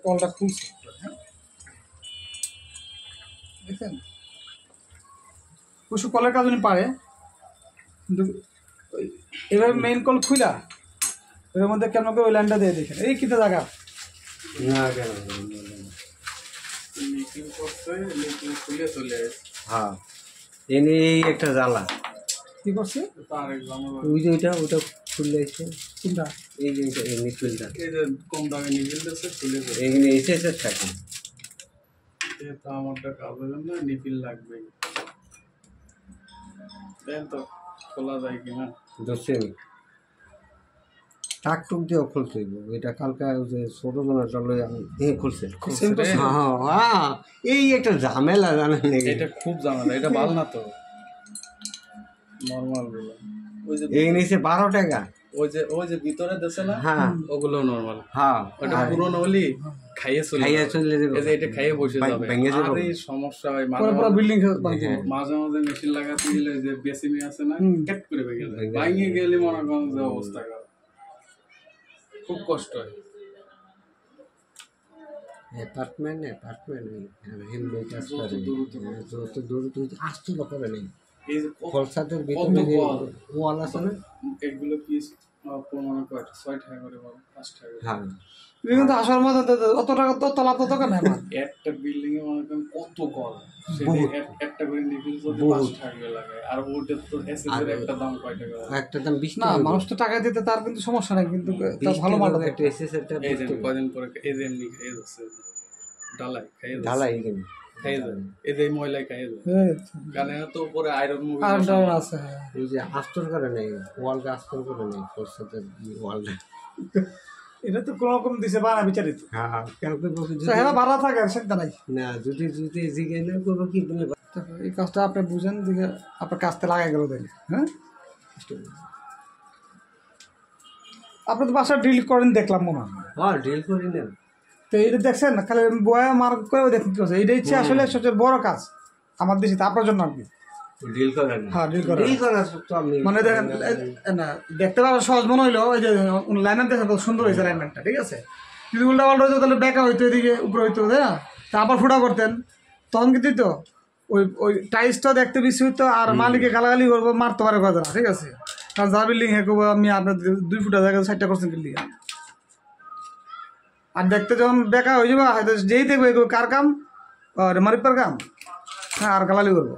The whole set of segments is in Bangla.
কলটা খুলছে, হ্যাঁ দেখেন অবশ্য কলের কাজ উনি পারে, কিন্তু এভাবে মেইন কল খুলা এর মধ্যে কেমন করে ওই লাইনটা দিয়ে দেখেন এই কিটা জায়গা না কেন লিকিং করছে, লিকিং খুলে চলে আসে। হ্যাঁ এনে এই একটা জ্বালা কি করছে তার এক্সাম্পল ওই যে ওটা খুললে এসে কোনটা এই যে এমনি খুলটা এই যে কম দামে নিবিল দিচ্ছে খুলে যাবে। এখানে এসে এসে থাকে তো আমারটা কাজের জন্য নিপিল লাগবে, দেন তো খোলা যায় কিনা। দোষেন টাক টুক দিয়েও খুলতে হইব এটা কালকে ওই যে ছোট জনের চলো খুলছে হ্যাঁ এই একটা ঝামেলা জানেন নাকি এটা খুব ঝামেলা, এটা ভালো না তো নরমাল গুলো। ওই যে এই নিচে 12 টাকা ওই যে ভিতরে দেশে না, হ্যাঁ ওগুলো নরমাল। হ্যাঁ ওটা পুরনো হলি খাইয়ে চলে খাইয়া যাবে। চলে যাবে এই যে এটা খাইয়ে বসে যাবে, ভেঙে যাবে। আর এই সমস্যা হয় পরে পুরো বিল্ডিং মাঝে মাঝে মেশিন লাগাতে গেলে ওই যে বেসিনে আছে না, ক্যাট করে ভেঙে যায়। ভেঙে ভাঙে গেলে মনে করেন যে অবস্থা খারাপ, খুব কষ্ট হয়। অ্যাপার্টমেন্ট হেলমেট আসতে যত দূর তুই আসতে করে নেই এই যে কলসাতের কত ভিতরে যে কল, ওয়াল আছে না এগুলো পিস মনে কয় 6 টাকা করে বল, 5 টাকা করে। হ্যাঁ কিন্তু আসার মতো অত টাকা তো তলা তো দোকান হয় না একটা বিল্ডিং এ মনে করেন কত কল, বহুত। একটা করে নিবিল যদি বহুত। 5 টাকা লাগে, আর ওটা তো এসএস এর একটা দাম কয় টাকা লাগে? একটা দাম 20 না টাকা মানুষ তো টাকা দিতে তার কিন্তু সমস্যা নেই, কিন্তু তার 20 ভালো মাল টাকা একটা এসএস একটা এই যে কয়দিন পরে এই যে এমনি খাইয়ে যাচ্ছে ডালাই খাইয়ে যাচ্ছে, ঢালাই এখানে খাইয়ে যায় এই যে ময়লাই খাইয়ে যায়, গানে তো উপরে আয়রন মুভি আর আছে এই যে আস্তর করে নেই ওয়ালকে আস্তর করে নেই কলসাতের ওয়ালটা এটা তো কোনো রকম দিছে বানা বিচারিত হ্যাঁ কেন কি বলছি হ্যাঁ ভাড়া থাকে আর চিন্তা নাই। না যদি জিজ্ঞাসা করবো কি বলে এই কাজটা আপনি বুঝেন দিকে আপনার কাজতে লাগাই গেল দেখে, হ্যাঁ আপনি তো বাসা ডিল করেন দেখলাম মনে হয়, হ্যাঁ ডিল করি না তো এটা দেখছেন না খালি বয়া মার করেও দেখতে পাচ্ছি, এটা হচ্ছে আসলে সবচেয়ে বড় কাজ আমার দেশে আপনার জন্য আর কি। ডিল করেন হ্যাঁ ডিল করা ডিল করা তো আমি মানে দেখেন না দেখতে পারো সহজ মনে হইলো ওই যে লাইনার দেখে কত সুন্দর হয়েছে লাইনটা, ঠিক আছে যদি উল্টা পাল্টা হইতো তাহলে বেঁকা হইতো এদিকে উপরে হইতো তাই না, তা আবার ফুটা করতেন তখন কি দিত ওই ওই টাইলসটা দেখতে বেশি হইতো আর মালিকে গালাগালি করবো মারতে পারে কথা না, ঠিক আছে কারণ যা বিল্ডিং হ্যাঁ করবো আমি আপনার 2 ফুটা জায়গায় 60টা করছেন বিল্ডিং, আর দেখতে যখন বেঁকা হয়ে যাবো হয়তো যেই দেখবে কার কাম আর মারিপার কাম, হ্যাঁ আর গালালি করবো।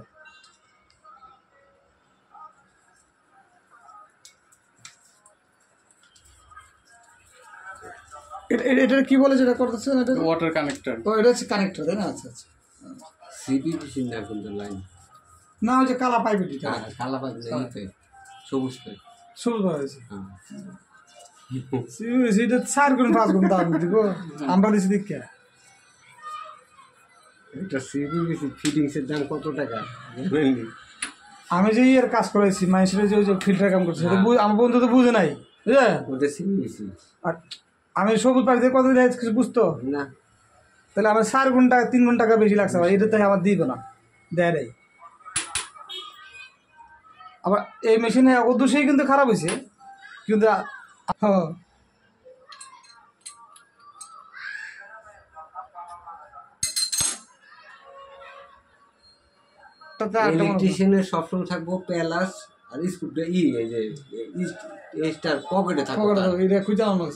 এটা কি বলে যেটা করতেছেন এটা ওয়াটার কানেক্টর, ও এটা হচ্ছে কানেক্টর তাই না, আচ্ছা আচ্ছা সিবিবিসি না কিন্তু লাইন না ওই যে কালা পাইপ এটা কালা পাইপ নেই সবুজ পাইপ শুরু হয়েছে হ্যাঁ এটা 4 গুণ 5 গুণ দাম দিব আমরা দিছি দেখে। এটা সিবিবিসি ফিটিংসের দাম কত টাকা জানেন? আমি যে এর কাজ করেছি মানুষের যে ওই যে ফিল্টার কাম করছে সেটা আমার বন্ধু তো বুঝে নাই বুঝলেন, ওটা সিবিবিসি আর আমি সবুজ পাইপ দিয়ে কত দিয়ে কিছু বুঝতো না তাহলে আমার 4 গুণ টাকা 3 গুণ টাকা বেশি লাগছে, এটা তো আমার দিব না দেয় নাই। আবার এই মেশিনে অবশ্যই কিন্তু খারাপ হয়েছে কিন্তু হ্যাঁ ইলেকট্রিশিয়ানের সবসময় থাকবো প্যালাস আর স্কুলটা এই যে স্টার পকেটে থাকবো এটা খুঁজে আমার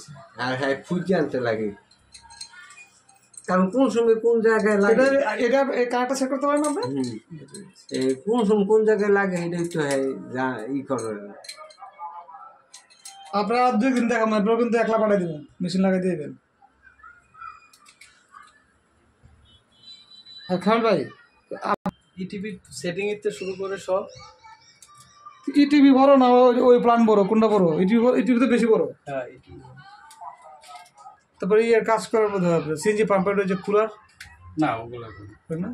আর হ্যাঁ খুঁজে আনতে লাগে কারণ কোন সময় কোন জায়গায় লাগে এটা এই কার্ডটা সেট করতে পারেন আপনি কোন সময় কোন জায়গায় লাগে এটাই তো হ্যাঁ যা ই করে আপনারা 2 দিন দেখাম আপনারা কিন্তু একলা পাঠিয়ে দেবেন মেশিন লাগাই দিয়ে দেবেন। হ্যাঁ খান ভাই ইটিভি সেটিং এতে শুরু করে সব ইটিভি বড় না ওই প্ল্যান বড় কোনটা বড় ইটিভি তো বেশি বড়, হ্যাঁ ইটিভি তারপরে এর কাজ করার মধ্যে সিএনজি পাম্পের যে কুলার না ওগুলো না